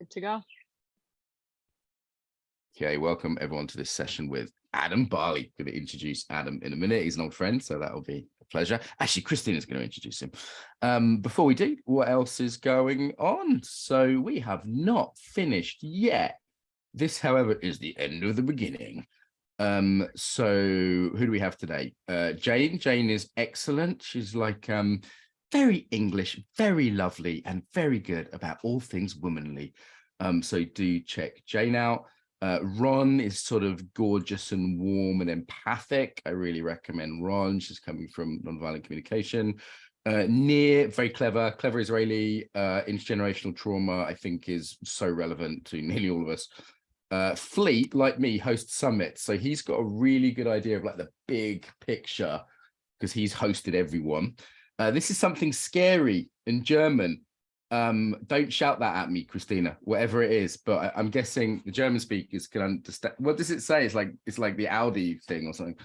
Good to go. Okay, welcome everyone to this session with Adam Barley. Going to introduce Adam in a minute. He's an old friend, so that'll be a pleasure. Actually, Christina's going to introduce him. Before we do, what else is going on? So we have not finished yet. This, however, is the end of the beginning. So who do we have today? Jane. Jane is excellent. She's like very English, very lovely, and very good about all things womanly. So do check Jane out. Ron is sort of gorgeous and warm and empathic. I really recommend Ron. She's coming from nonviolent communication. Nir, very clever Israeli. Intergenerational trauma, I think, is so relevant to nearly all of us. Fleet, like me, hosts summits, so he's got a really good idea of like the big picture because he's hosted everyone. This is something scary in German. Don't shout that at me, Christina, whatever it is, but I'm guessing the German speakers can understand. What does it say? It's like the Audi thing or something.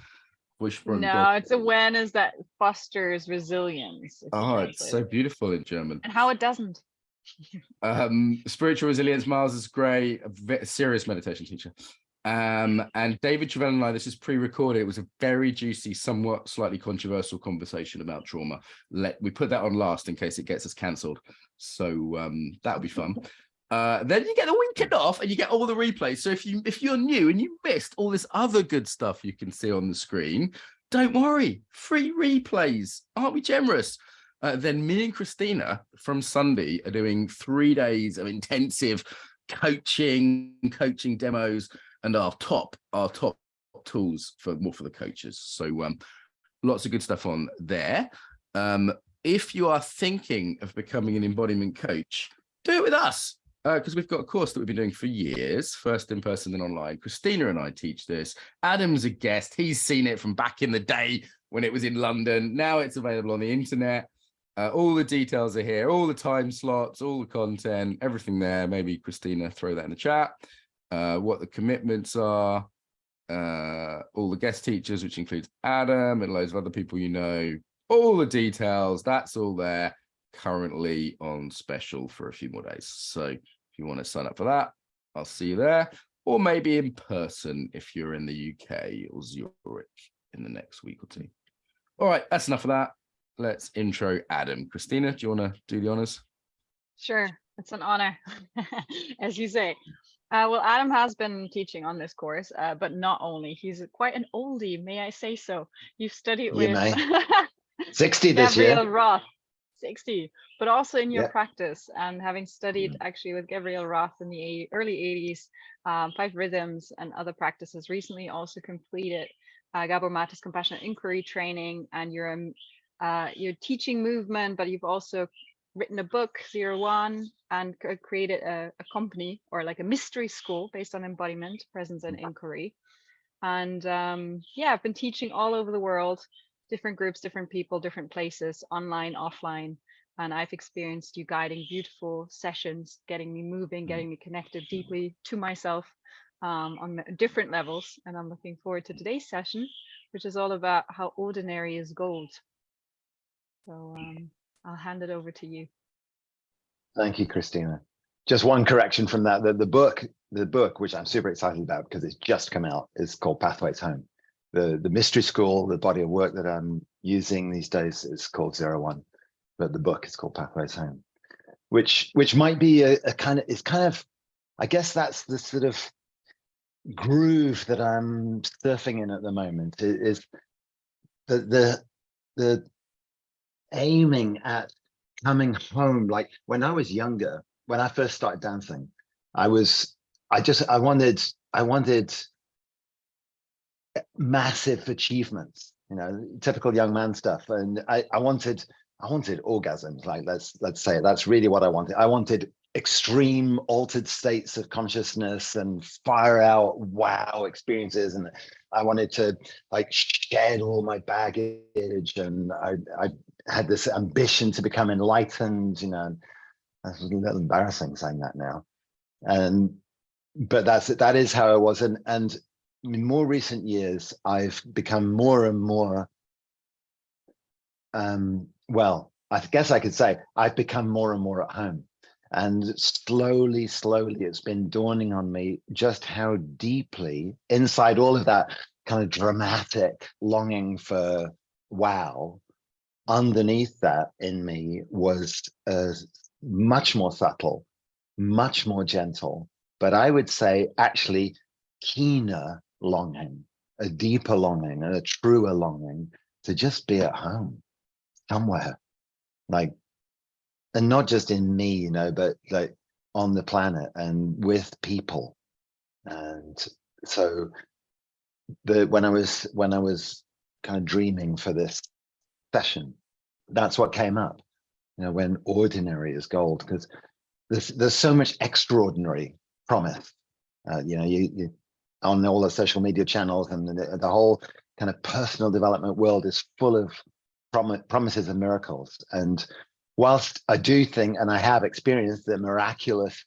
No, it's awareness that fosters resilience. Oh, it's so beautiful in German. And how it doesn't. Spiritual resilience. Miles is great, a serious meditation teacher. And David Travell and I, this is pre-recorded. It was a very juicy, somewhat slightly controversial conversation about trauma. We put that on last in case it gets us cancelled. So that'll be fun. Then you get the weekend off and you get all the replays. So if you're new and you missed all this other good stuff you can see on the screen, don't worry, free replays. Aren't we generous? Then me and Christina from Sunday are doing 3 days of intensive coaching demos, and our top tools for the coaches. So lots of good stuff on there. If you are thinking of becoming an embodiment coach, do it with us, because we've got a course that we've been doing for years, first in person then online. Christina and I teach this. Adam's a guest. He's seen it from back in the day when it was in London. Now it's available on the internet. All the details are here, all the time slots, all the content, everything there. Maybe Christina, throw that in the chat. What the commitments are, all the guest teachers, which includes Adam and loads of other people you know, all the details, that's all there, currently on special for a few more days. So if you want to sign up for that, I'll see you there, or maybe in person if you're in the UK or Zurich in the next week or two. All right, that's enough of that. Let's intro Adam. Christina, do you want to do the honors? Sure, it's an honor, as you say. Well, Adam has been teaching on this course, but not only. He's quite an oldie, may I say so. You've studied with 60 this year. Gabriel Roth, 60, but also in your practice, and having studied actually with Gabriel Roth in the early 80s, 5 Rhythms and other practices, recently also completed Gabor Mate's Compassionate Inquiry training, and your teaching movement, but you've also written a book, 01, and created a company, or like a mystery school based on embodiment, presence, and inquiry. And yeah, I've been teaching all over the world, different groups, different people, different places, online, offline. And I've experienced you guiding beautiful sessions, getting me moving, getting me connected deeply to myself on different levels. And I'm looking forward to today's session, which is all about how ordinary is gold. So I'll hand it over to you. Thank you, Christina. Just one correction from that. The book, which I'm super excited about because it's just come out, is called Pathways Home. The mystery school, the body of work that I'm using these days is called 01, but the book is called Pathways Home, which might be a kind of, I guess that's the sort of groove that I'm surfing in at the moment, is the aiming at coming home. Like when I was younger, when I first started dancing, I wanted massive achievements, typical young man stuff. And I wanted orgasms. Like let's say that's really what I wanted. I wanted extreme altered states of consciousness and fire out wow experiences, and I wanted to like shed all my baggage, and I had this ambition to become enlightened. That's a little embarrassing saying that now, but that is how I was. And in more recent years, I've become more and more well, I guess I could say I've become more and more at home. And slowly, slowly, it's been dawning on me just how deeply inside all of that kind of dramatic longing for wow, underneath that in me was a much more subtle, much more gentle, but I would say actually keener longing, a deeper longing, and a truer longing to just be at home somewhere, like, and not just in me, you know, but like on the planet and with people. And so when I was kind of dreaming for this session, that's what came up, you know, when ordinary is gold, because there's so much extraordinary promise. You know, you on all the social media channels, and the whole kind of personal development world is full of promises and miracles. And whilst I do think, and I have experienced, the miraculous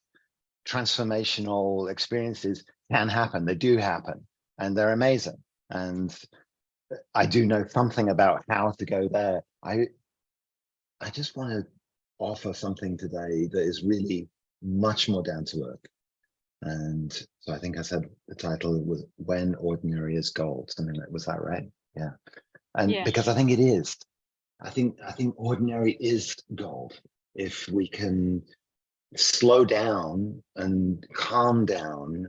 transformational experiences can happen, they do happen, and they're amazing. And I do know something about how to go there. I just want to offer something today that is really much more down to earth. And so I think I said the title was When Ordinary is Gold, something like, was that right? Yeah. And Yeah. because I think it is. I think ordinary is gold if we can slow down and calm down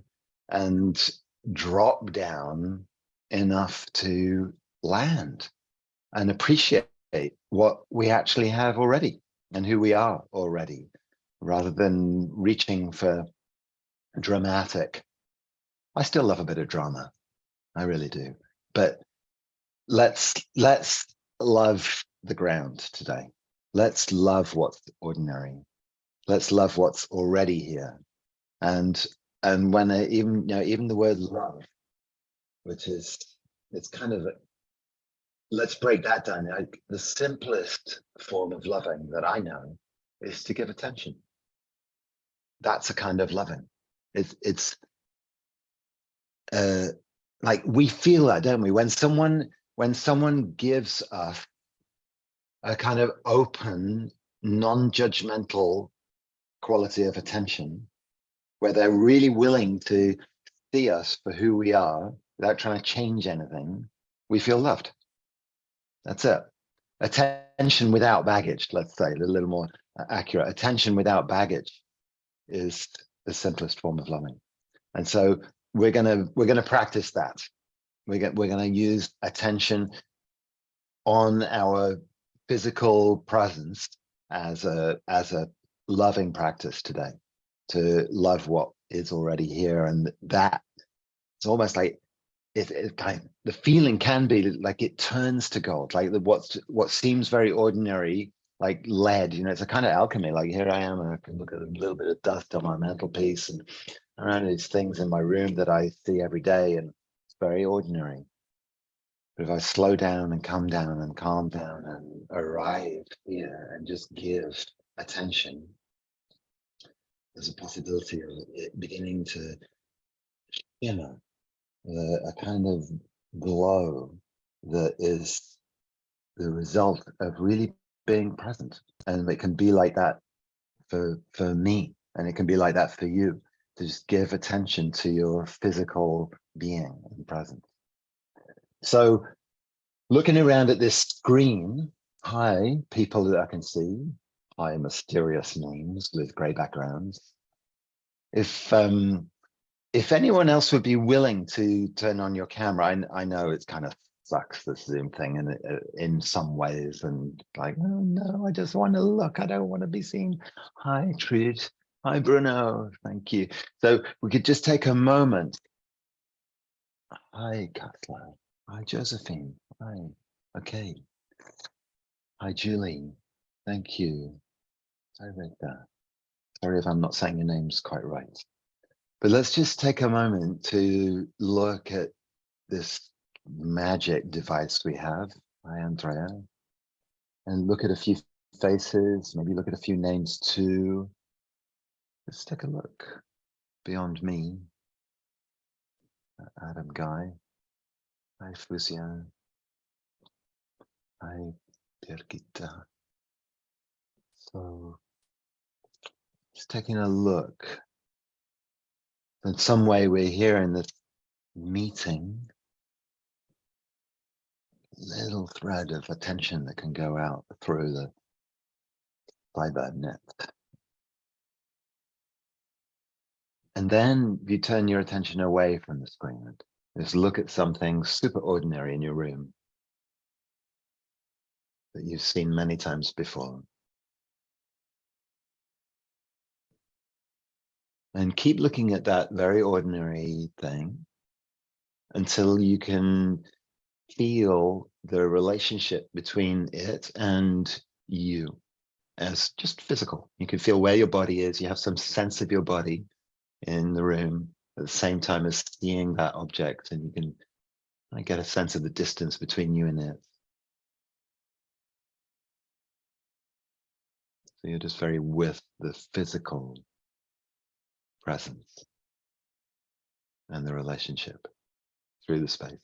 and drop down enough to land and appreciate what we actually have already and who we are already, rather than reaching for dramatic. I still love a bit of drama, I really do, but let's love the ground today. Let's love what's ordinary. Let's love what's already here. And when even, you know, even the word love, which is, it's kind of, let's break that down. Like, the simplest form of loving that I know is to give attention. That's a kind of loving. It's like, we feel that, don't we? When someone gives us a kind of open, non-judgmental quality of attention, where they're really willing to see us for who we are without trying to change anything, we feel loved. That's it. Attention without baggage, let's say, a little more accurate. Attention without baggage is the simplest form of loving. And so we're gonna practice that. We're gonna use attention on our physical presence as a loving practice today, to love what is already here. And that, it's almost like it kind of, the feeling can be like it turns to gold, like what seems very ordinary, like lead, you know, it's a kind of alchemy. Like, here I am, and I can look at a little bit of dust on my mantelpiece and around these things in my room that I see every day, and it's very ordinary. But if I slow down and come down and calm down and arrive here and just give attention, there's a possibility of it beginning to shimmer, a kind of glow that is the result of really being present. And it can be like that for me, and it can be like that for you, to just give attention to your physical being and presence. So looking around at this screen, hi, people that I can see, hi, mysterious names with grey backgrounds. If anyone else would be willing to turn on your camera, I know it's kind of sucks, this Zoom thing, in some ways, and like, oh no, I just want to look, I don't want to be seen. Hi, Trude. Hi, Bruno. Thank you. So we could just take a moment. Hi, Katla. Hi, Josephine. Hi. Okay. Hi, Julie. Thank you. I read that. Sorry if I'm not saying your names quite right. But let's just take a moment to look at this magic device we have. Hi, Andrea. And look at a few faces, maybe look at a few names too. Let's take a look beyond me. Adam Guy. Hi, Fusia. Hi, Birgitta. So Just taking a look. In some way, we're here in this meeting. Little thread of attention that can go out through the fiber net. And then you turn your attention away from the screen and just look at something super ordinary in your room that you've seen many times before. And keep looking at that very ordinary thing until you can feel the relationship between it and you as just physical. You can feel where your body is. You have some sense of your body in the room at the same time as seeing that object, and you can get a sense of the distance between you and it. So you're just very with the physical presence and the relationship through the space.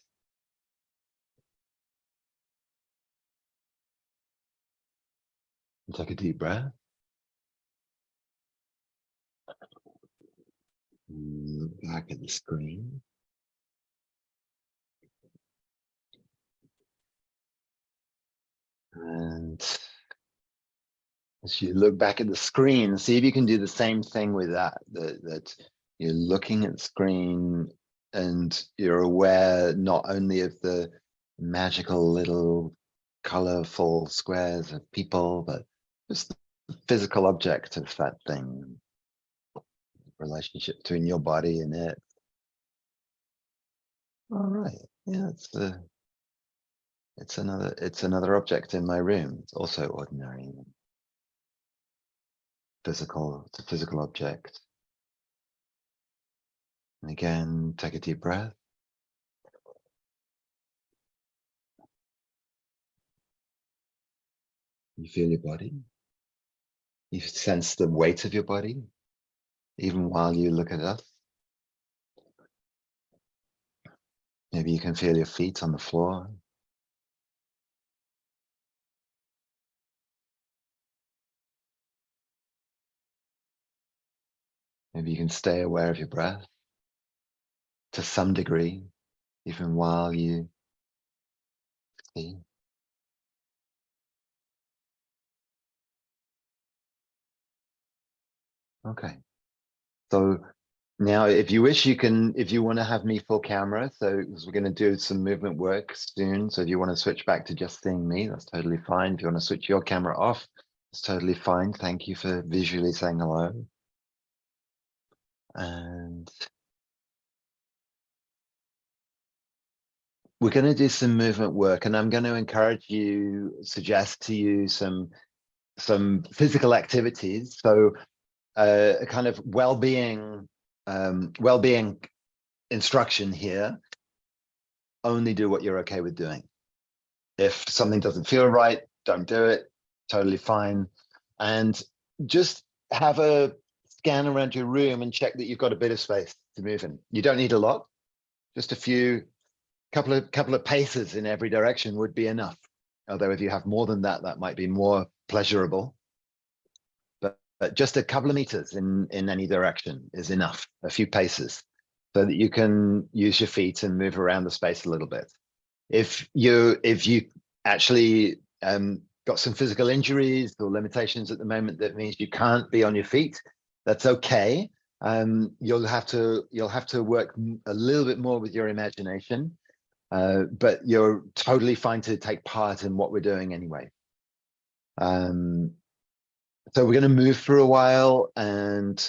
And take a deep breath. Look back at the screen. And as you look back at the screen, see if you can do the same thing with that you're looking at the screen and you're aware not only of the magical little colorful squares of people, but just the physical object of that thing, relationship between your body and it. All right, yeah, it's another object in my room. It's also ordinary. It's a physical object. And again, take a deep breath. You feel your body. You sense the weight of your body, even while you look at us. Maybe you can feel your feet on the floor. Maybe you can stay aware of your breath to some degree, even while you see. Okay. So now, if you wish, if you want to have me full camera, so we're going to do some movement work soon. So if you want to switch back to just seeing me, that's totally fine. If you want to switch your camera off, it's totally fine. Thank you for visually saying hello. And we're going to do some movement work, and I'm going to suggest to you some physical activities. So a kind of well-being instruction here. Only do what you're okay with doing. If something doesn't feel right, don't do it. Totally fine. And just have a scan around your room and check that you've got a bit of space to move in. You don't need a lot. Just a couple of paces in every direction would be enough. Although if you have more than that, that might be more pleasurable. But just a couple of meters in any direction is enough. A few paces, so that you can use your feet and move around the space a little bit. If you actually got some physical injuries or limitations at the moment that means you can't be on your feet, that's okay. You'll have to work a little bit more with your imagination, but you're totally fine to take part in what we're doing anyway. So we're going to move for a while, and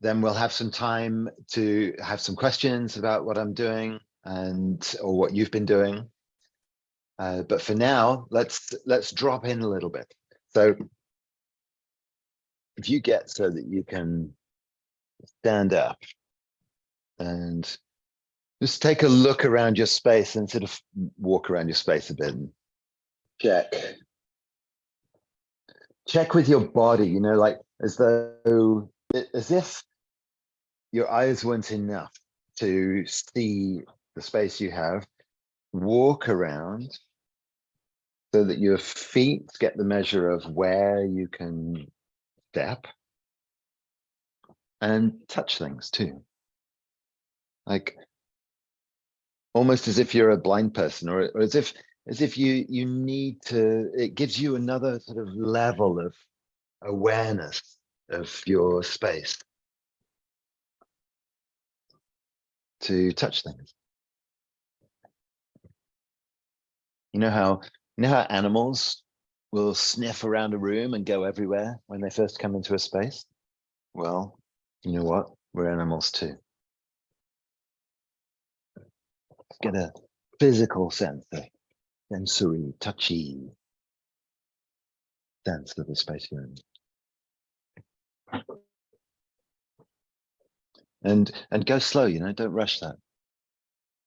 then we'll have some time to have some questions about what I'm doing or what you've been doing. But for now, let's drop in a little bit. So if you get so that you can stand up and just take a look around your space and sort of walk around your space a bit and check with your body, like as if your eyes weren't enough to see the space you have. Walk around so that your feet get the measure of where you can step. and touch things too. Like almost as if you're a blind person, or as if you need to, it gives you another sort of level of awareness of your space to touch things. You know how animals will sniff around a room and go everywhere when they first come into a space? Well, you know what? We're animals too. Get a physical sense, a sensory, touchy sense of the space you're in. And go slow, you know, don't rush that.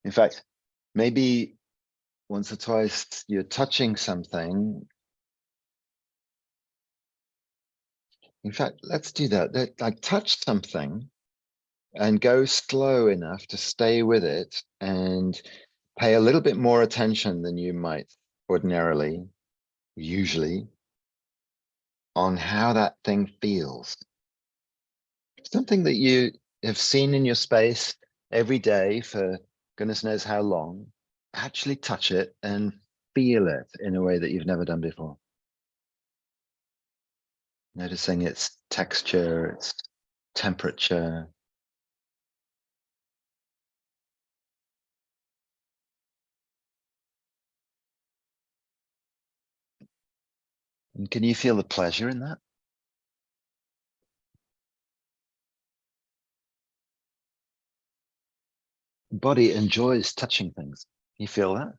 In fact, maybe once or twice you're touching something. In fact, let's do that. Like touch something and go slow enough to stay with it and pay a little bit more attention than you might ordinarily, usually, on how that thing feels. Something that you have seen in your space every day for goodness knows how long, actually touch it and feel it in a way that you've never done before. Noticing its texture, its temperature. And can you feel the pleasure in that? The body enjoys touching things. You feel that?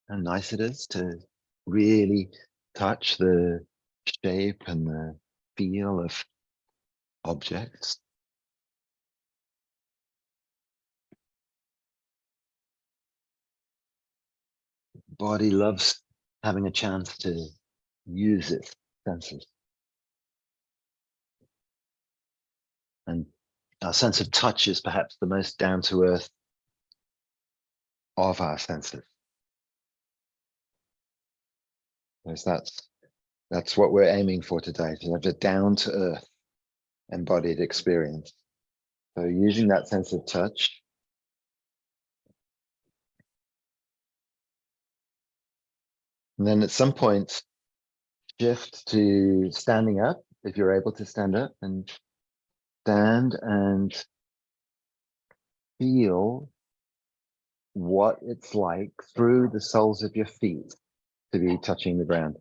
How nice it is to really touch the shape and the feel of objects. Body loves having a chance to use its senses. And our sense of touch is perhaps the most down to earth of our senses. Because that's what we're aiming for today, to have a down to earth embodied experience. So using that sense of touch, and then at some point shift to standing up if you're able to stand up, and stand and feel what it's like through the soles of your feet to be touching the ground.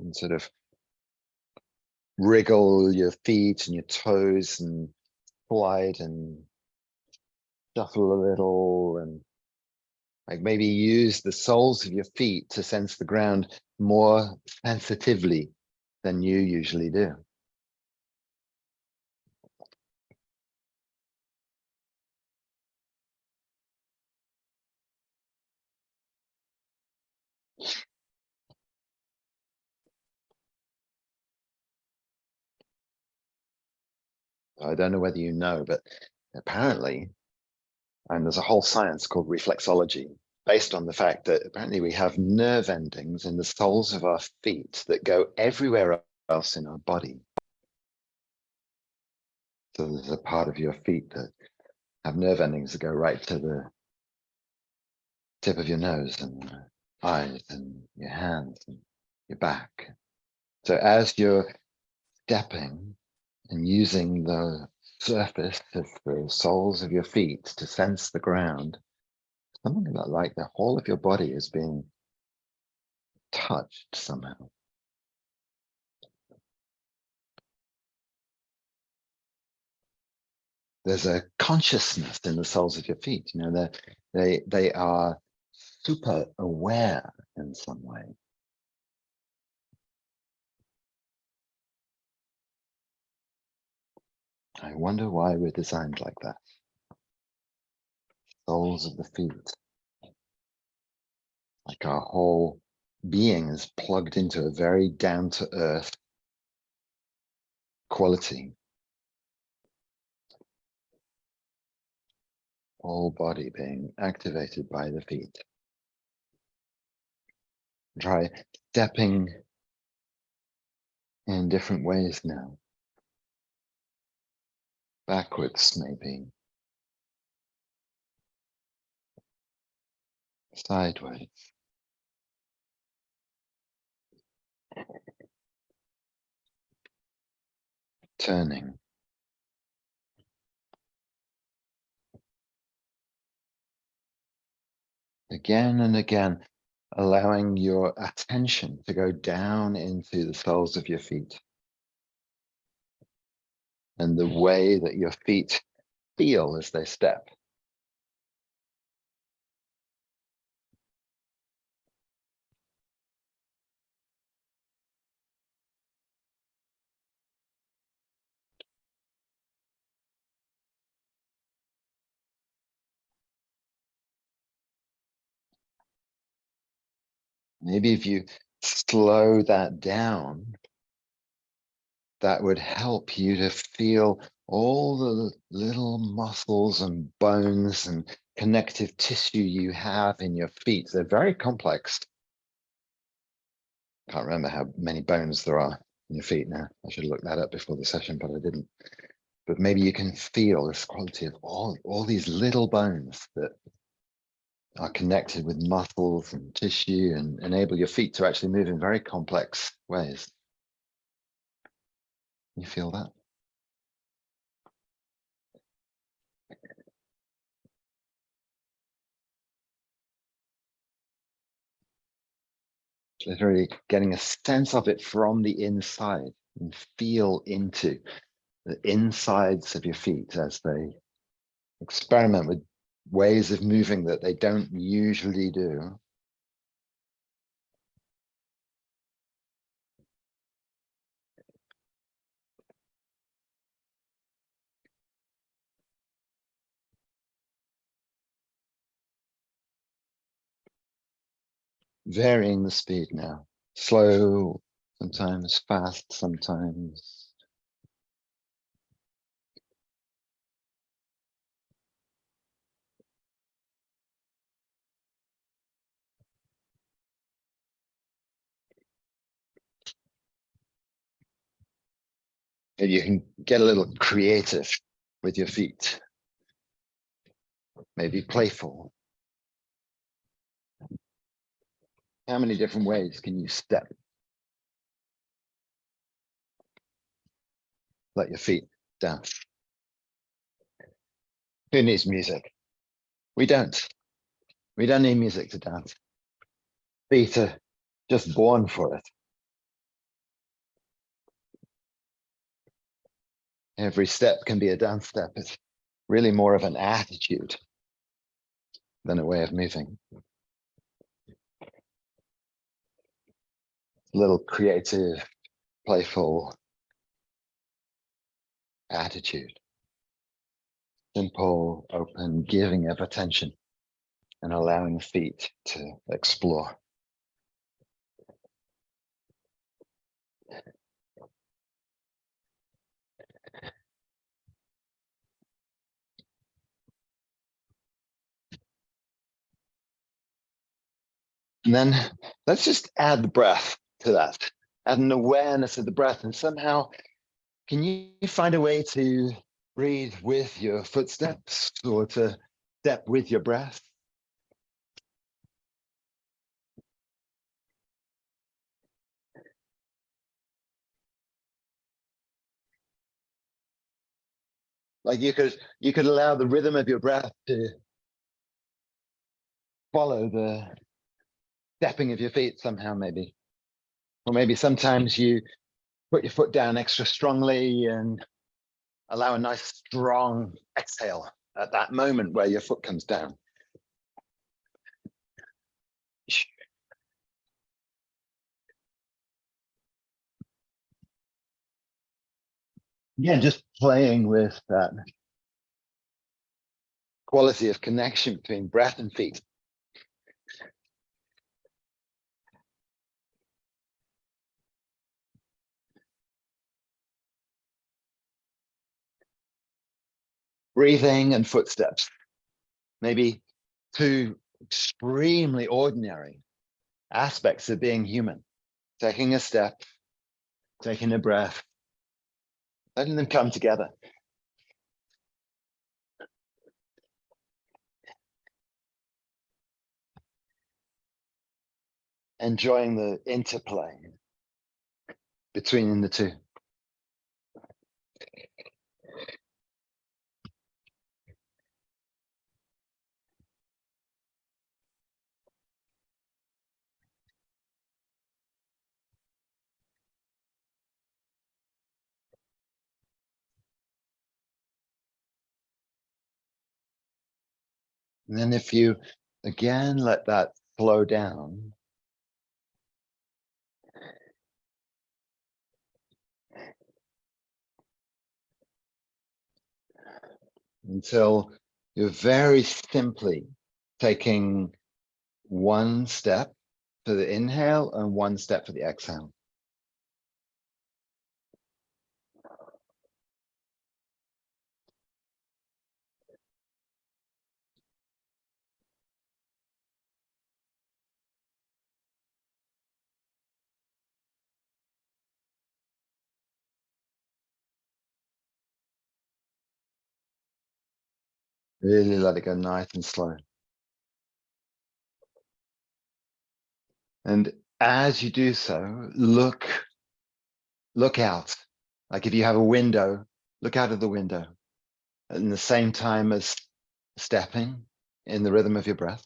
And sort of wriggle your feet and your toes and slide and shuffle a little, and like maybe use the soles of your feet to sense the ground more sensitively than you usually do. I don't know whether you know, but apparently, and there's a whole science called reflexology, based on the fact that apparently we have nerve endings in the soles of our feet that go everywhere else in our body. So there's a part of your feet that have nerve endings that go right to the tip of your nose and eyes and your hands and your back. So as you're stepping and using the surface of the soles of your feet to sense the ground, something about like the whole of your body is being touched somehow. There's a consciousness in the soles of your feet. You know, they are super aware in some way. I wonder why we're designed like that. Soles of the feet. Like our whole being is plugged into a very down-to-earth quality. Whole body being activated by the feet. Try stepping in different ways now. Backwards, maybe. Sideways. Turning. Again and again, allowing your attention to go down into the soles of your feet and the way that your feet feel as they step. Maybe if you slow that down, that would help you to feel all the little muscles and bones and connective tissue you have in your feet. They're very complex. Can't remember how many bones there are in your feet now. I should have looked that up before the session, but I didn't. But maybe you can feel this quality of all these little bones that are connected with muscles and tissue and enable your feet to actually move in very complex ways. You feel that? Literally getting a sense of it from the inside and feel into the insides of your feet as they experiment with ways of moving that they don't usually do. Varying the speed now. Slow, sometimes fast, sometimes. And you can get a little creative with your feet. Maybe playful. How many different ways can you step? Let your feet dance. Who needs music? We don't. We don't need music to dance. Feet are just born for it. Every step can be a dance step. It's really more of an attitude than a way of moving. A little creative, playful attitude. Simple, open, giving of attention and allowing feet to explore. And then let's just add the breath to that, add an awareness of the breath. And somehow, can you find a way to breathe with your footsteps or to step with your breath? Like you could allow the rhythm of your breath to follow the stepping of your feet somehow, maybe. Or maybe sometimes you put your foot down extra strongly and allow a nice strong exhale at that moment where your foot comes down. Yeah, just playing with that quality of connection between breath and feet. Breathing and footsteps, maybe two extremely ordinary aspects of being human. Taking a step Taking a breath, letting them come together. Enjoying the interplay between the two. And then if you, again, let that flow down, until you're very simply taking one step for the inhale and one step for the exhale. Really let it go nice and slow. And as you do so, look out. Like if you have a window, look out of the window at the same time as stepping in the rhythm of your breath.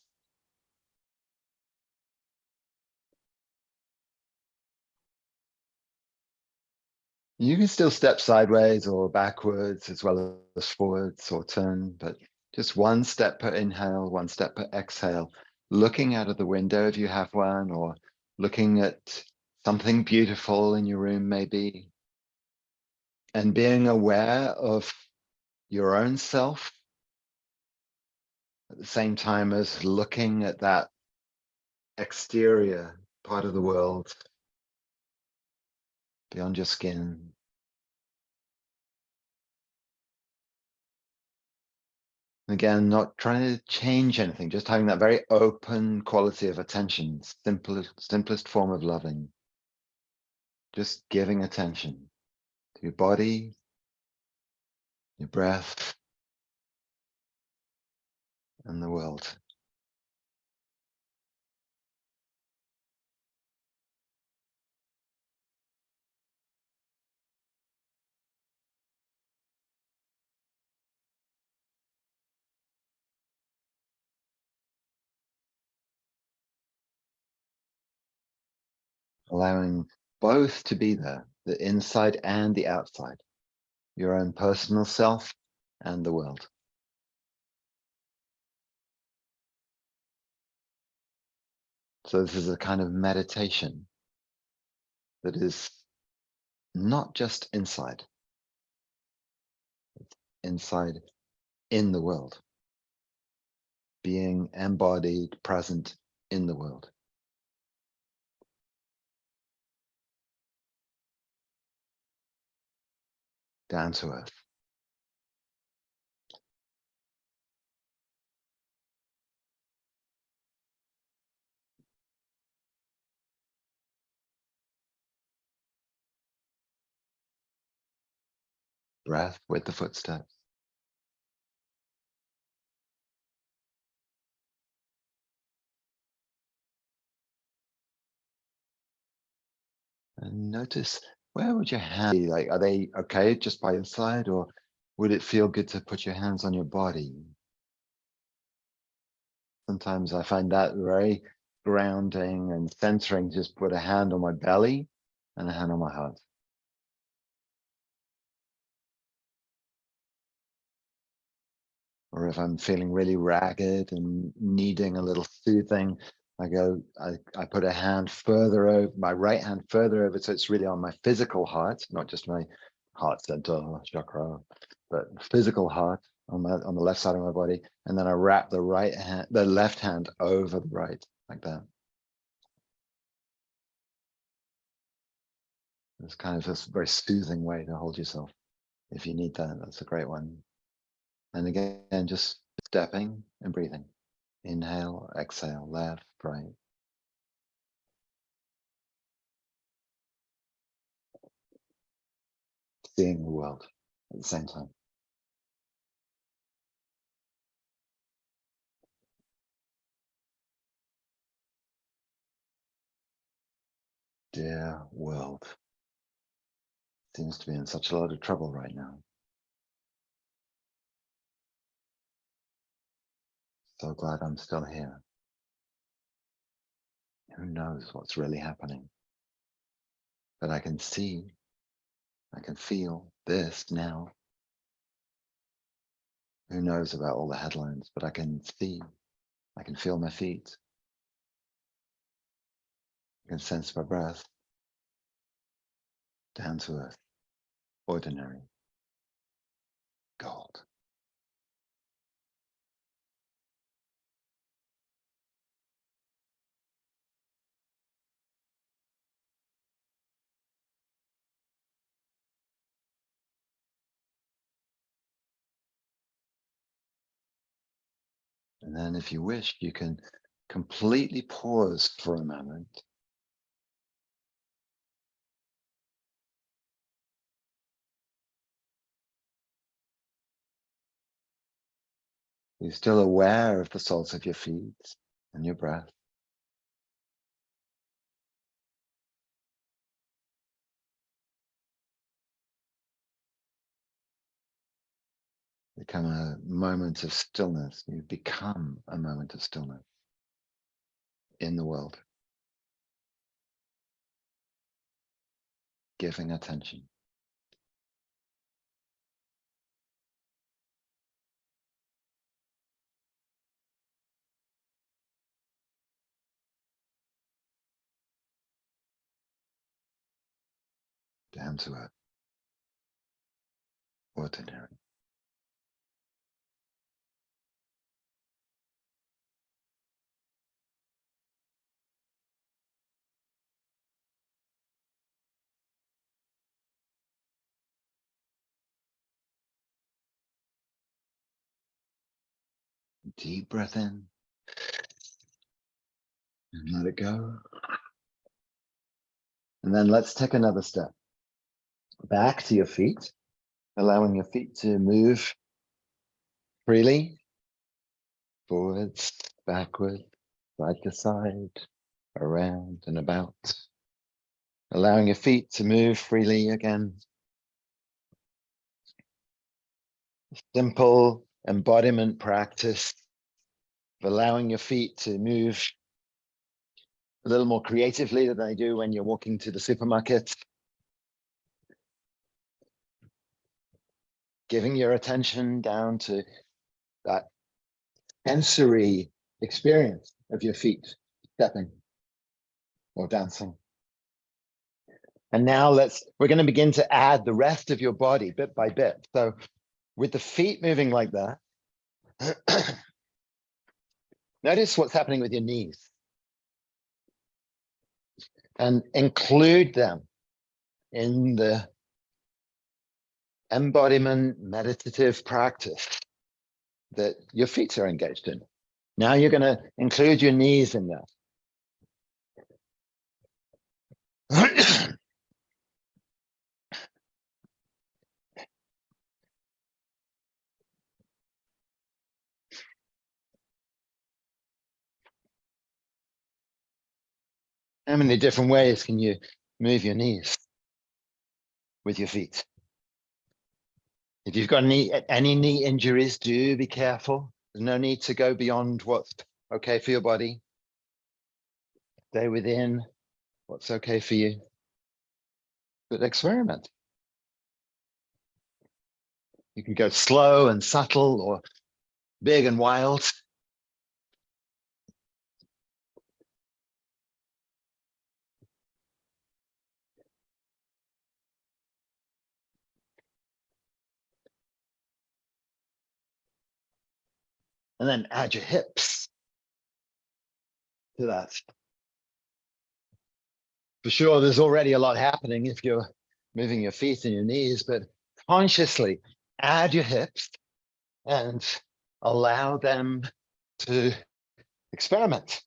You can still step sideways or backwards as well as forwards or turn, but just one step per inhale, one step per exhale, looking out of the window if you have one, or looking at something beautiful in your room maybe, and being aware of your own self at the same time as looking at that exterior part of the world beyond your skin. Again, not trying to change anything, just having that very open quality of attention, simplest form of loving. Just giving attention to your body, your breath, and the world. Allowing both to be there, the inside and the outside, your own personal self and the world. So this is a kind of meditation that is not just inside, it's inside in the world, being embodied, present in the world. Down to earth. Breath with the footsteps. And notice, where would your hand be? Like, are they okay just by your side, or would it feel good to put your hands on your body? Sometimes I find that very grounding and centering. Just put a hand on my belly and a hand on my heart. Or if I'm feeling really ragged and needing a little soothing, I put a hand further over, my right hand further over, so it's really on my physical heart, not just my heart center chakra, but physical heart on the left side of my body, and then I wrap the left hand over the right, like that. It's kind of this very soothing way to hold yourself. If you need that, that's a great one. And again, just stepping and breathing. Inhale, exhale, left, right. seeing the world at the same time. Dear world, seems to be in such a lot of trouble right now. So glad I'm still here. Who knows what's really happening? But I can see, I can feel this now. Who knows about all the headlines, but I can see, I can feel my feet. I can sense my breath. Down to earth, ordinary, gold. And then if you wish, you can completely pause for a moment. You're still aware of the soles of your feet and your breath. Become a moment of stillness. You become a moment of stillness in the world. Giving attention. Down to earth. Ordinary. Deep breath in. And let it go. And then let's take another step. Back to your feet, allowing your feet to move freely. Forwards, backwards, side to side, around and about. Allowing your feet to move freely again. Simple embodiment practice of allowing your feet to move a little more creatively than they do when you're walking to the supermarket. Giving your attention down to that sensory experience of your feet stepping or dancing. And now we're going to begin to add the rest of your body bit by bit. So with the feet moving like that, notice what's happening with your knees and include them in the embodiment meditative practice that your feet are engaged in. Now you're going to include your knees in that. How many different ways can you move your knees with your feet? If you've got any knee injuries, do be careful. There's no need to go beyond what's okay for your body. Stay within what's okay for you. But experiment. You can go slow and subtle or big and wild. And then add your hips to that. For sure, there's already a lot happening if you're moving your feet and your knees, but consciously add your hips and allow them to experiment.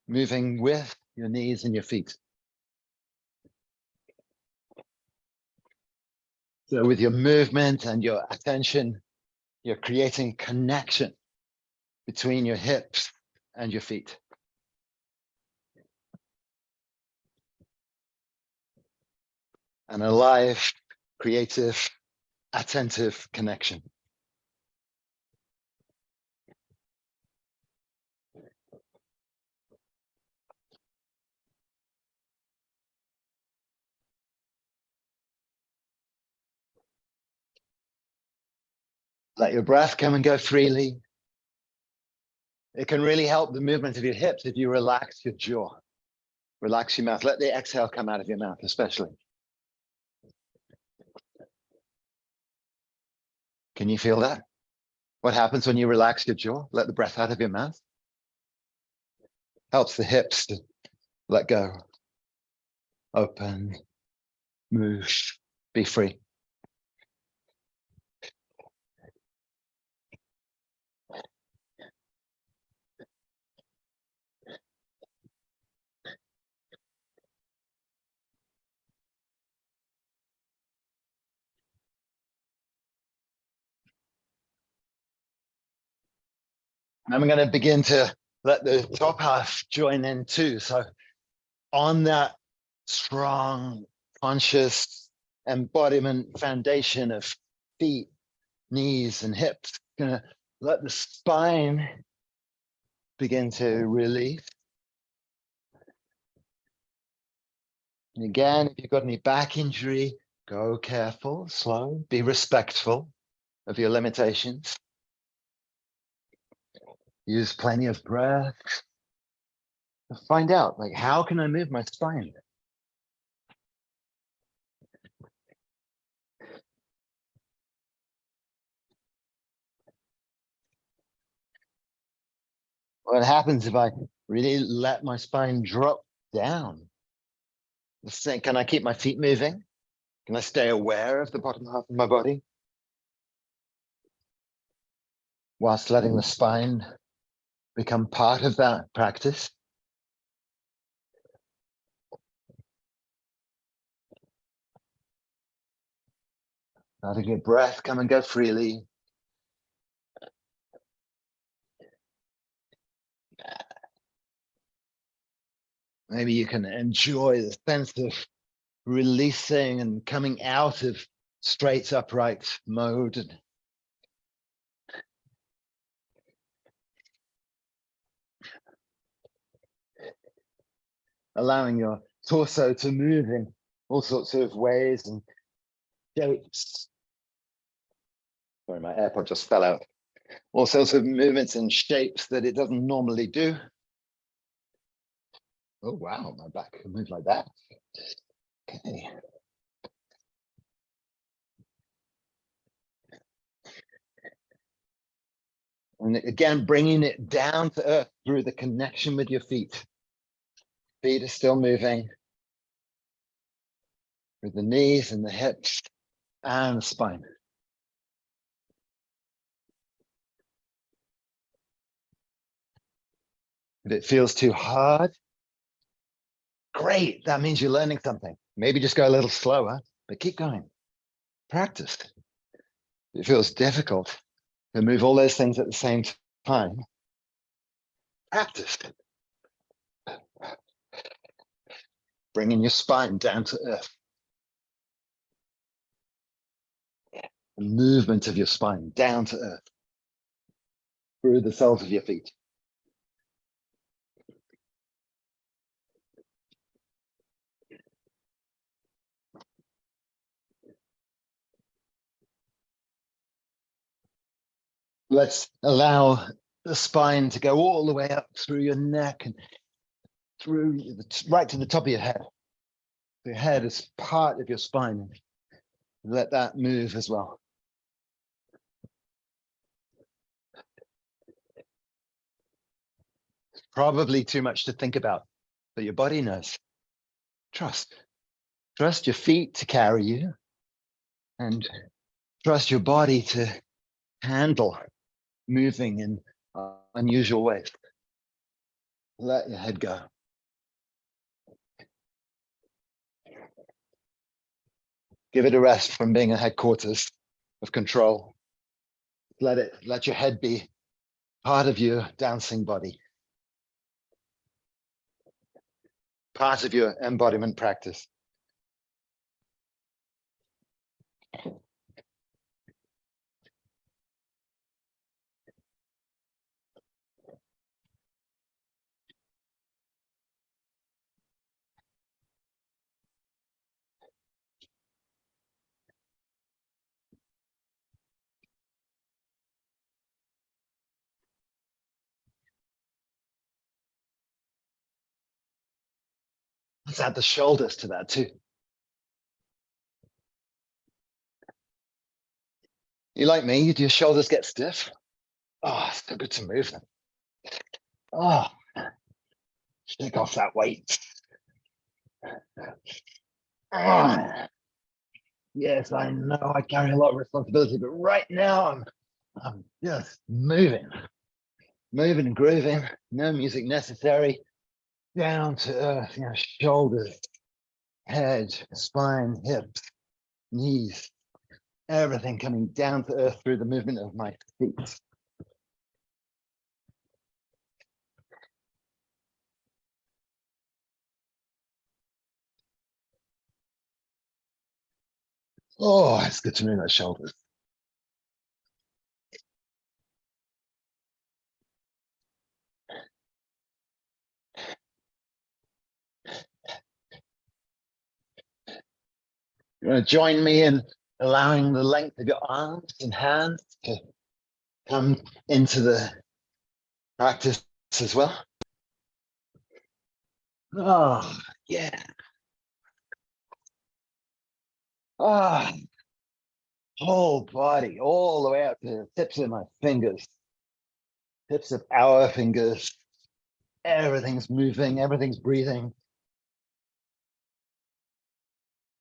Moving with your knees and your feet. So with your movement and your attention, you're creating connection between your hips and your feet. An alive, creative, attentive connection. Let your breath come and go freely. It can really help the movement of your hips if you relax your jaw. Relax your mouth. Let the exhale come out of your mouth, especially. Can you feel that? What happens when you relax your jaw? Let the breath out of your mouth. Helps the hips to let go. Open, move, be free. And I'm going to begin to let the top half join in too. So on that strong, conscious embodiment foundation of feet, knees, and hips, gonna let the spine begin to release. And again, if you've got any back injury, go careful, slow, be respectful of your limitations. Use plenty of breath. Find out, like, how can I move my spine? What happens if I really let my spine drop down? Let's think, can I keep my feet moving? Can I stay aware of the bottom half of my body? Whilst letting the spine become part of that practice. Letting your breath come and go freely. Maybe you can enjoy the sense of releasing and coming out of straight upright mode. Allowing your torso to move in all sorts of ways and shapes. Sorry, my AirPod just fell out. All sorts of movements and shapes that it doesn't normally do. Oh, wow, my back can move like that. Okay. And again, bringing it down to earth through the connection with your feet. Feet are still moving. With the knees and the hips and the spine. If it feels too hard, great, that means you're learning something. Maybe just go a little slower, but keep going. Practice. If it feels difficult to move all those things at the same time, practice. Bringing your spine down to earth. The movement of your spine down to earth. Through the soles of your feet. Let's allow the spine to go all the way up through your neck and through right to the top of your head. Your head is part of your spine. Let that move as well. It's probably too much to think about, but your body knows. Trust. Trust your feet to carry you and trust your body to handle moving in unusual ways. Let your head go. Give it a rest from being a headquarters of control. Let your head be part of your dancing body, part of your embodiment practice. Let's add the shoulders to that too. You like me, do your shoulders get stiff? Oh, it's so good to move them. Oh, shake off that weight. Oh, yes, I know I carry a lot of responsibility, but right now I'm just moving and grooving, no music necessary, down to earth, shoulders, head, spine, hips, knees, everything coming down to earth through the movement of my feet. Oh, it's good to move those shoulders. You want to join me in allowing the length of your arms and hands to come into the practice as well? Oh, yeah. Ah, whole body, all the way up to the tips of my fingers, tips of our fingers. Everything's moving, everything's breathing.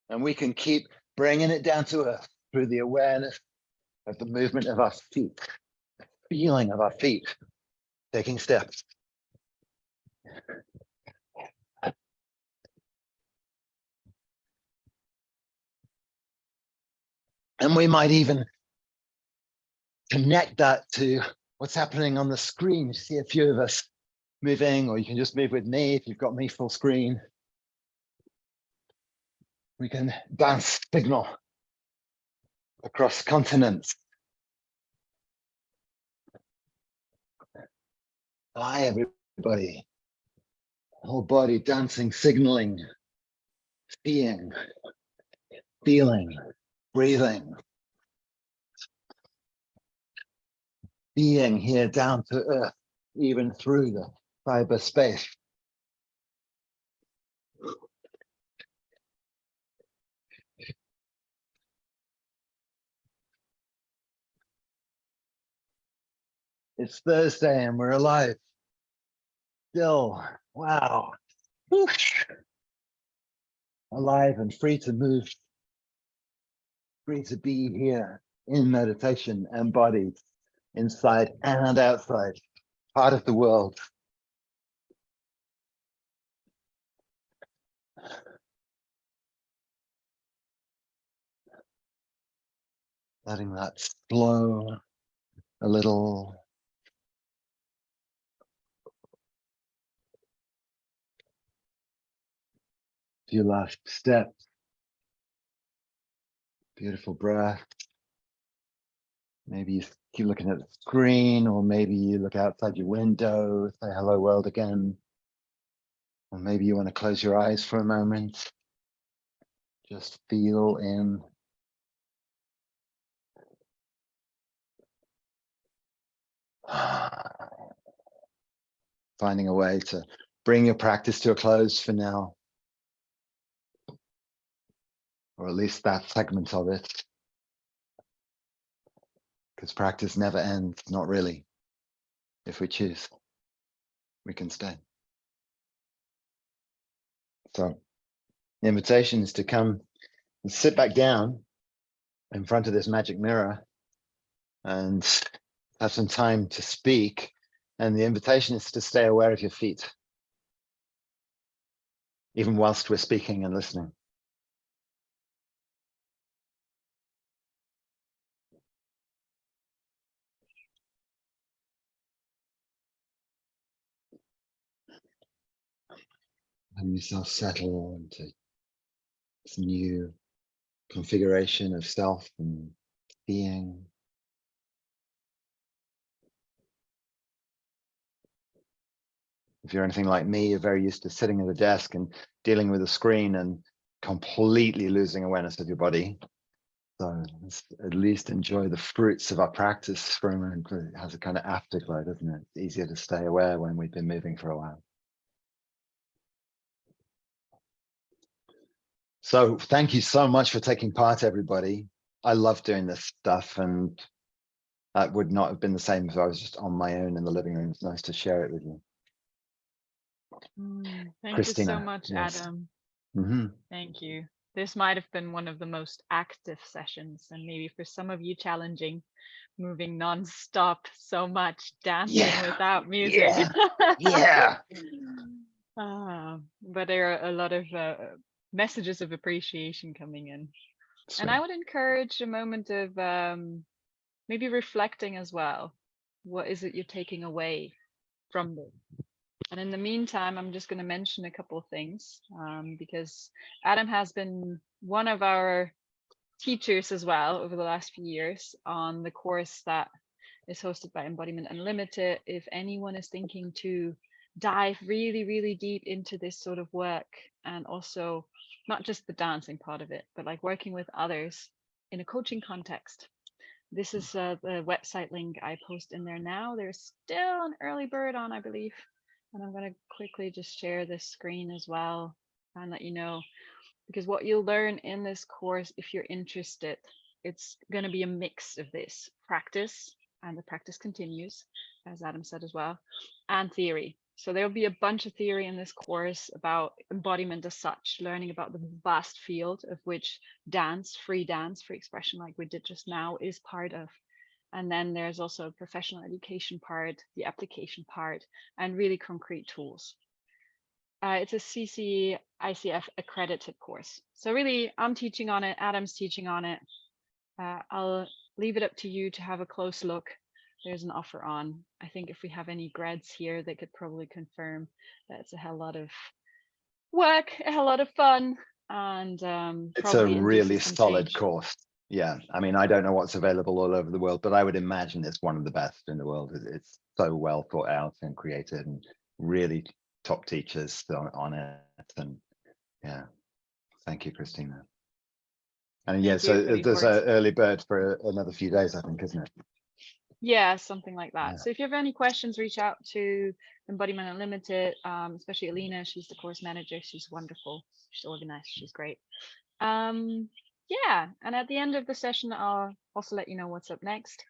And we can keep bringing it down to earth through the awareness of the movement of our feet, feeling of our feet, taking steps. And we might even connect that to what's happening on the screen. You see a few of us moving, or you can just move with me if you've got me full screen. We can dance signal across continents. Hi, everybody. Whole body dancing, signaling, seeing, feeling, breathing. Being here down to earth, even through the cyberspace. It's Thursday and we're alive. Still, wow. Whoosh. Alive and free to move. Free to be here in meditation, embodied, inside and outside, part of the world. Letting that flow a little. Few last steps. Beautiful breath. Maybe you keep looking at the screen, or maybe you look outside your window, say hello world again. Or maybe you want to close your eyes for a moment. Just feel in. Finding a way to bring your practice to a close for now. Or at least that segment of it. Because practice never ends, not really. If we choose, we can stay. So the invitation is to come and sit back down in front of this magic mirror and have some time to speak. And the invitation is to stay aware of your feet, even whilst we're speaking and listening. letting yourself settle into this new configuration of self and being. If you're anything like me, you're very used to sitting at a desk and dealing with a screen and completely losing awareness of your body. So let's at least enjoy the fruits of our practice for a moment. It has a kind of afterglow, doesn't it? It's easier to stay aware when we've been moving for a while. So thank you so much for taking part, everybody. I love doing this stuff, and that would not have been the same if I was just on my own in the living room. It's nice to share it with you. Thank Christina, you so much, yes. Adam. Mm-hmm. Thank you. This might have been one of the most active sessions, and maybe for some of you challenging, moving non-stop so much, dancing without music. Yeah. But there are a lot of messages of appreciation coming in. Sweet. And I would encourage a moment of maybe reflecting as well. What is it you're taking away from this? And in the meantime, I'm just going to mention a couple of things because Adam has been one of our teachers as well over the last few years on the course that is hosted by Embodiment Unlimited. If anyone is thinking to dive really, really deep into this sort of work, and also not just the dancing part of it, but like working with others in a coaching context, this is the website link I post in there now. There's still an early bird on, I believe. And I'm going to quickly just share this screen as well and let you know, because what you'll learn in this course, if you're interested, it's going to be a mix of this practice, and the practice continues, as Adam said as well, and theory. So there'll be a bunch of theory in this course about embodiment as such, learning about the vast field of which dance, free expression like we did just now, is part of. And then there's also a professional education part, the application part, and really concrete tools. It's a CC ICF accredited course. So really, I'm teaching on it, Adam's teaching on it. I'll leave it up to you to have a close look. There's an offer on. I think if we have any grads here, they could probably confirm that it's a hell lot of work, a hell lot of fun, and it's a really induces some solid change. course. Yeah, I mean, I don't know what's available all over the world, but I would imagine it's one of the best in the world. It's so well thought out and created, and really top teachers on it. And yeah, thank you, Christina. And yeah, so there's an early bird for another few days, I think, isn't it? Yeah, something like that. Yeah. So if you have any questions, reach out to Embodiment Unlimited, especially Alina. She's the course manager. She's wonderful. She's organized. She's great. Yeah, and at the end of the session, I'll also let you know what's up next.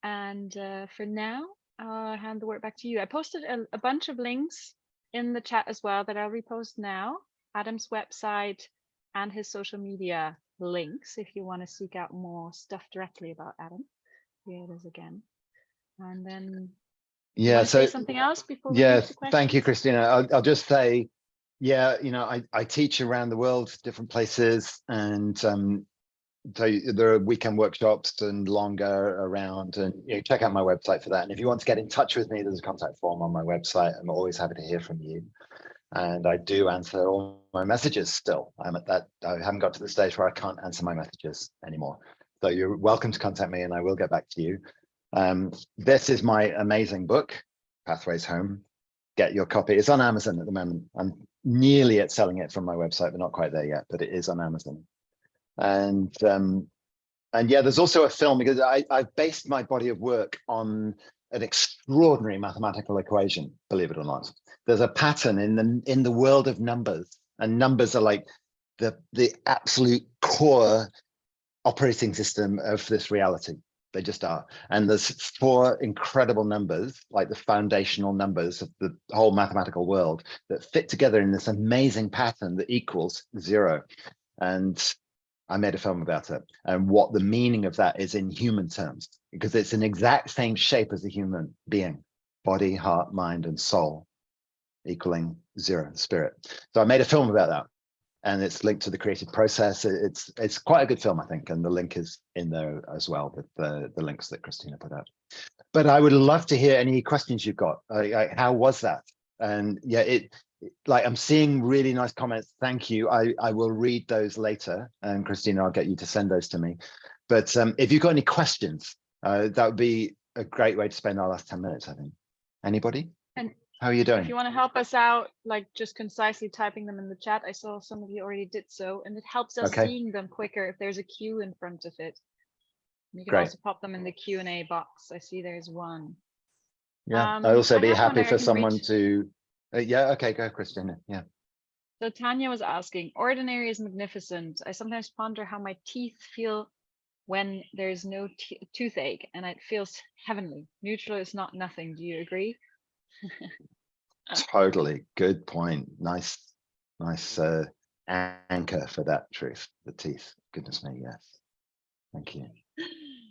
And for now, I'll hand the word back to you. I posted a bunch of links in the chat as well that I'll repost now. Adam's website and his social media links if you want to seek out more stuff directly about Adam. Here it is again. And then yeah, so say something else before we move to questions? Thank you, Christina. I'll just say, yeah, you know, I teach around the world, different places, and so there are weekend workshops and longer around, and you know, check out my website for that. And if you want to get in touch with me, there's a contact form on my website. I'm always happy to hear from you, and I do answer all my messages still. I'm at that, I haven't got to the stage where I can't answer my messages anymore. So you're welcome to contact me, and I will get back to you. This is my amazing book, Pathways Home. Get your copy. It's on Amazon at the moment. I'm nearly at selling it from my website, but not quite there yet, but it is on Amazon. And yeah, there's also a film, because I've based my body of work on an extraordinary mathematical equation, believe it or not. There's a pattern in the world of numbers, and numbers are like the absolute core operating system of this reality. They just are. And there's 4 incredible numbers, like the foundational numbers of the whole mathematical world, that fit together in this amazing pattern that equals 0. And I made a film about it, and what the meaning of that is in human terms, because it's an exact same shape as a human being: body, heart, mind, and soul equaling 0, spirit. So I made a film about that, and it's linked to the creative process. It's quite a good film, I think, and the link is in there as well with the links that Christina put out. But I would love to hear any questions you've got. How was that? And yeah, like I'm seeing really nice comments. Thank you. I will read those later, and Christina, I'll get you to send those to me. But if you've got any questions, that would be a great way to spend our last 10 minutes, I think. Anybody? And how are you doing? if you want to help us out, like just concisely typing them in the chat, I saw some of you already did so, and it helps us seeing them quicker if there's a Q in front of it. You can also pop them in the Q&A box. I see there's one. Yeah, I'd also be happy for someone to, yeah, okay, go Christina, yeah. So Tanya was asking, ordinary is magnificent. I sometimes ponder how my teeth feel when there's no toothache, and it feels heavenly. Neutral is not nothing. Do you agree? Totally, good point. Nice anchor for that truth, the teeth. Goodness me, yes. Thank you.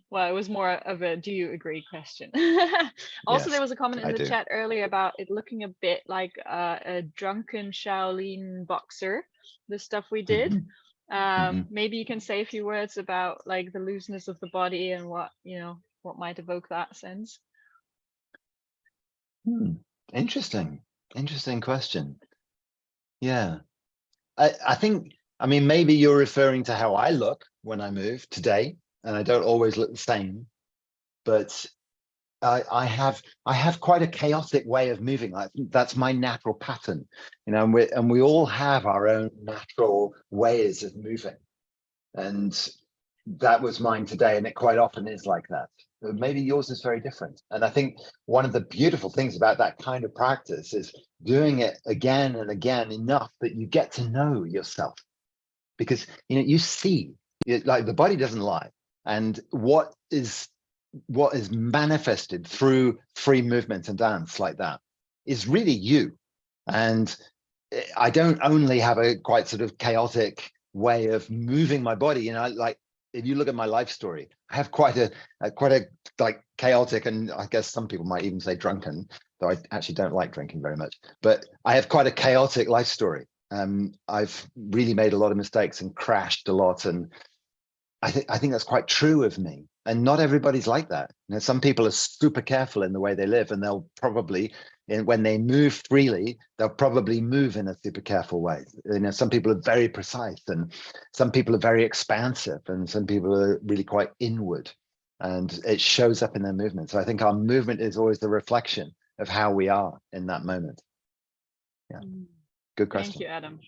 Well, it was more of a do you agree question. Also, there was a comment in the chat earlier about it looking a bit like a drunken Shaolin boxer, the stuff we did. Maybe you can say a few words about like the looseness of the body and what, you know, what might evoke that sense. Interesting question. Yeah, I think, I mean, maybe you're referring to how I look when I move today, and I don't always look the same, but I have quite a chaotic way of moving. I think that's my natural pattern, you know, and we all have our own natural ways of moving, and that was mine today, and it quite often is like that. Maybe yours is very different. And I think one of the beautiful things about that kind of practice is doing it again and again enough that you get to know yourself, because, you know, you see it, like the body doesn't lie, and what is manifested through free movement and dance like that is really you. And I don't only have a quite sort of chaotic way of moving my body, you know, like if you look at my life story, I have quite a like chaotic, and I guess some people might even say drunken, though I actually don't like drinking very much, but I have quite a chaotic life story. I've really made a lot of mistakes and crashed a lot, and I think that's quite true of me. And not everybody's like that. You know, some people are super careful in the way they live, and they'll probably, when they move freely, they'll probably move in a super careful way. You know, some people are very precise, and some people are very expansive, and some people are really quite inward, and it shows up in their movement. So I think our movement is always the reflection of how we are in that moment. Yeah, good question. Thank you, Adam.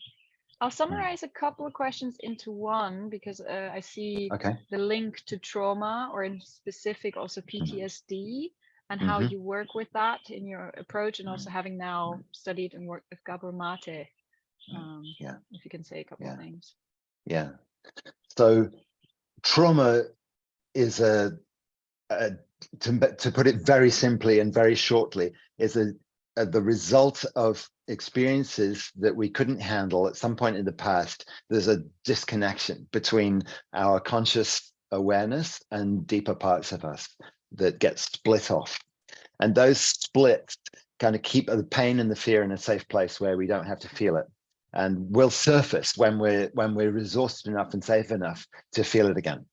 I'll summarize a couple of questions into one, because I see the link to trauma, or in specific also PTSD, and how you work with that in your approach, and also having now studied and worked with Gabor Mate. If you can say a couple of names. Yeah. So trauma is to put it very simply and very shortly, is the result of experiences that we couldn't handle at some point in the past. There's a disconnection between our conscious awareness and deeper parts of us that get split off. And those splits kind of keep the pain and the fear in a safe place where we don't have to feel it. And will surface when we're resourced enough and safe enough to feel it again.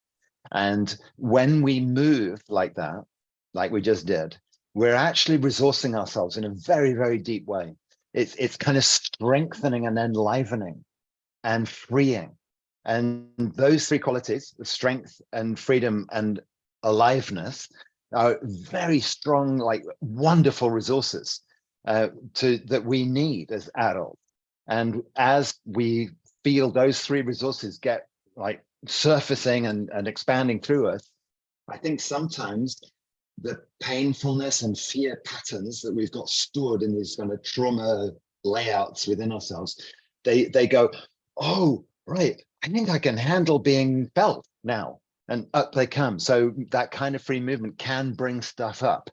And when we move like that, like we just did, we're actually resourcing ourselves in a very, very deep way. It's kind of strengthening and enlivening and freeing. And those three qualities, the strength and freedom and aliveness, are very strong, like wonderful resources that we need as adults. And as we feel those three resources get like surfacing and expanding through us, I think sometimes the painfulness and fear patterns that we've got stored in these kind of trauma layouts within ourselves, they go, oh, right, I think I can handle being felt now. And up they come. So that kind of free movement can bring stuff up.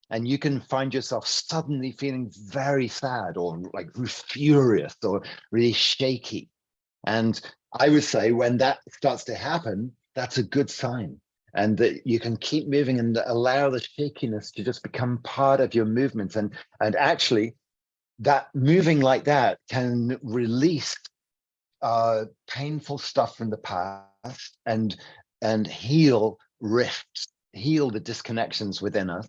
And you can find yourself suddenly feeling very sad, or like furious, or really shaky. And I would say when that starts to happen, that's a good sign. And that you can keep moving and allow the shakiness to just become part of your movement. And actually, that moving like that can release painful stuff from the past and heal rifts, heal the disconnections within us,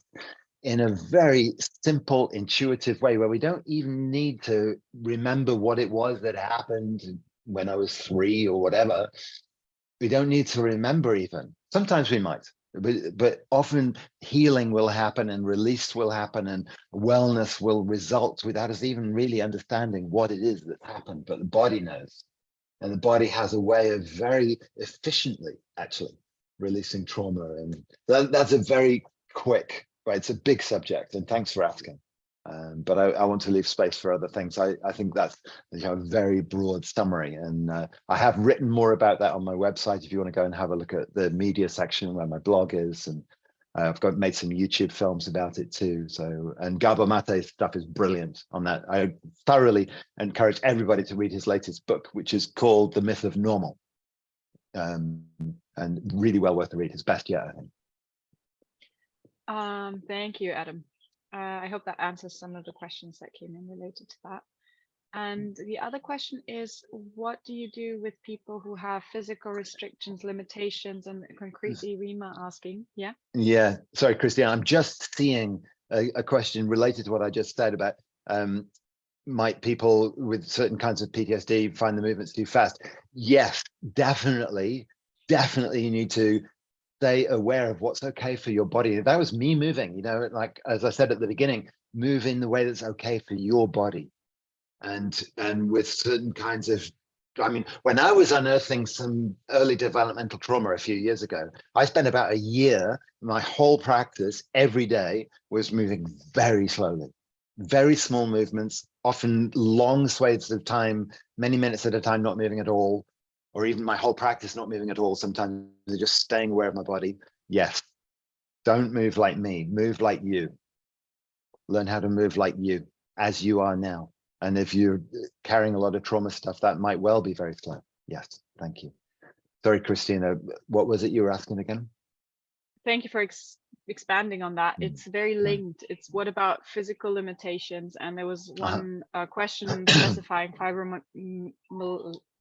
in a very simple, intuitive way where we don't even need to remember what it was that happened when I was 3 or whatever. We don't need to remember even. Sometimes we might, but often healing will happen and release will happen and wellness will result without us even really understanding what it is that happened, but the body knows. And the body has a way of very efficiently actually releasing trauma. And that's a very quick, right? It's a big subject, and thanks for asking. But I want to leave space for other things. I think that's a very broad summary, and I have written more about that on my website if you want to go and have a look at the media section where my blog is, and I've made some YouTube films about it too. So, and Gabor Mate's stuff is brilliant on that. I thoroughly encourage everybody to read his latest book, which is called The Myth of Normal, and really well worth the read. His best yet, I think. Thank you, Adam. I hope that answers some of the questions that came in related to that. And the other question is, what do you do with people who have physical restrictions, limitations, and concretely Rima asking? Yeah. Yeah. Sorry, Christiane. I'm just seeing a question related to what I just said about might people with certain kinds of PTSD find the movements too fast? Yes, definitely. Definitely you need to stay aware of what's okay for your body. If that was me moving, you know, like as I said at the beginning, move in the way that's okay for your body. And with certain kinds of, I mean, when I was unearthing some early developmental trauma a few years ago, I spent about a year, my whole practice every day was moving very slowly, very small movements, often long swathes of time, many minutes at a time, not moving at all, or even my whole practice not moving at all. Sometimes they're just staying aware of my body. Yes, don't move like me, move like you. Learn how to move like you, as you are now. And if you're carrying a lot of trauma stuff, that might well be very slow. Yes, thank you. Sorry, Christina, what was it you were asking again? Thank you for expanding on that. It's very linked. It's what about physical limitations? And there was one question specifying fibromyalgia.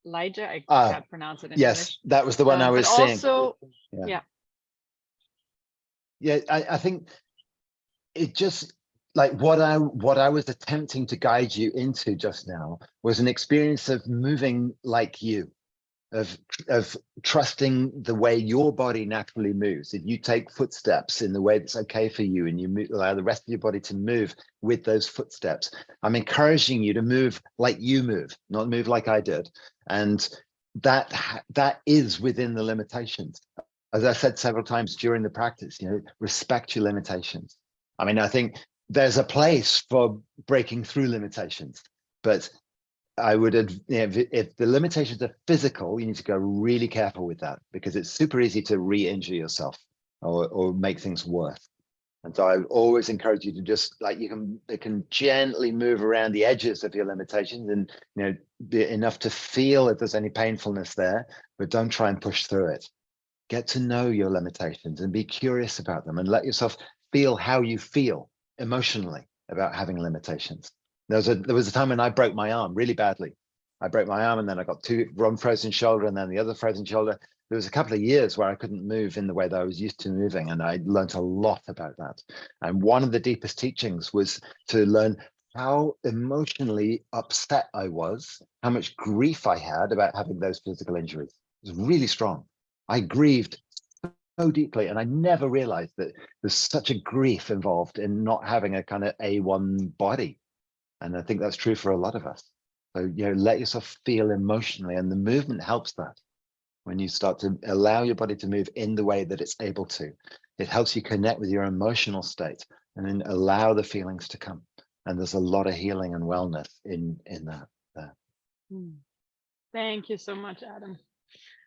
I can't pronounce it in yes, English. That was the one I was but seeing. Also, yeah, I think it just, like what I was attempting to guide you into just now was an experience of moving like you, of trusting the way your body naturally moves. If you take footsteps in the way that's okay for you, and you allow the rest of your body to move with those footsteps, I'm encouraging you to move like you move, not move like I did. And that is within the limitations. As I said several times during the practice, you know, respect your limitations. I mean, I think there's a place for breaking through limitations, but I would, if the limitations are physical, you need to go really careful with that, because it's super easy to re-injure yourself or make things worse. And so I always encourage you to just, like, you can gently move around the edges of your limitations, and, you know, be enough to feel if there's any painfulness there, but don't try and push through it. Get to know your limitations and be curious about them, and let yourself feel how you feel emotionally about having limitations. There was a time when I broke my arm really badly. I broke my arm, and then I got one frozen shoulder, and then the other frozen shoulder. There was a couple of years where I couldn't move in the way that I was used to moving, and I learned a lot about that. And one of the deepest teachings was to learn how emotionally upset I was, how much grief I had about having those physical injuries. It was really strong. I grieved so deeply, and I never realized that there's such a grief involved in not having a kind of A1 body. And I think that's true for a lot of us. So, you know, let yourself feel emotionally, and the movement helps that. When you start to allow your body to move in the way that it's able to, it helps you connect with your emotional state and then allow the feelings to come. And there's a lot of healing and wellness in that there. Thank you so much, Adam.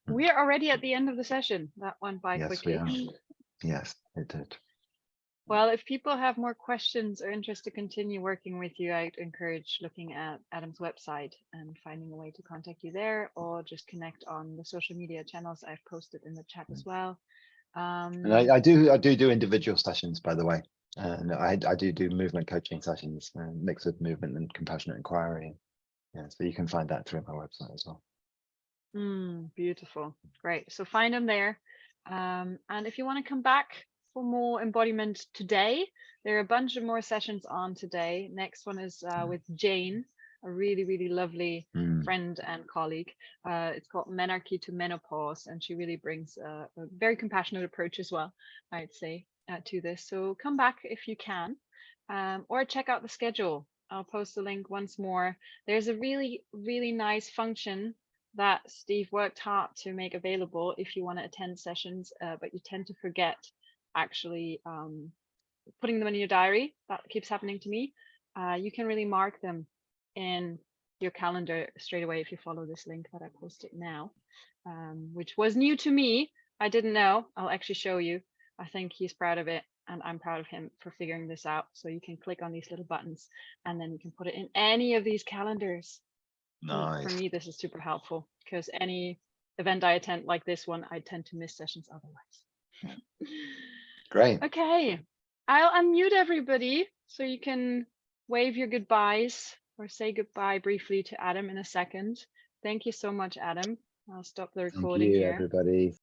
We're already at the end of the session. That went by quickly. Yes, we are. Yes, it did. Well, if people have more questions or interest to continue working with you, I'd encourage looking at Adam's website and finding a way to contact you there, or just connect on the social media channels I've posted in the chat as well. And I do individual sessions, by the way. And I do movement coaching sessions, mix of movement and compassionate inquiry. Yeah, so you can find that through my website as well. Beautiful. Great. So find them there. And if you want to come back for more embodiment today. There are a bunch of more sessions on today. Next one is with Jane, a really, really lovely friend and colleague. It's called Menarche to Menopause, and she really brings a very compassionate approach as well, I'd say, to this. So come back if you can, or check out the schedule. I'll post the link once more. There's a really, really nice function that Steve worked hard to make available if you want to attend sessions, but you tend to forget actually putting them in your diary. That keeps happening to me. You can really mark them in your calendar straight away if you follow this link that I posted now, which was new to me. I didn't know. I'll actually show you. I think he's proud of it, and I'm proud of him for figuring this out. So you can click on these little buttons, and then you can put it in any of these calendars. Nice. For me, this is super helpful because any event I attend like this one, I tend to miss sessions otherwise. Great. Okay, I'll unmute everybody so you can wave your goodbyes or say goodbye briefly to Adam in a second. Thank you so much, Adam. I'll stop the recording Thank you, here. everybody.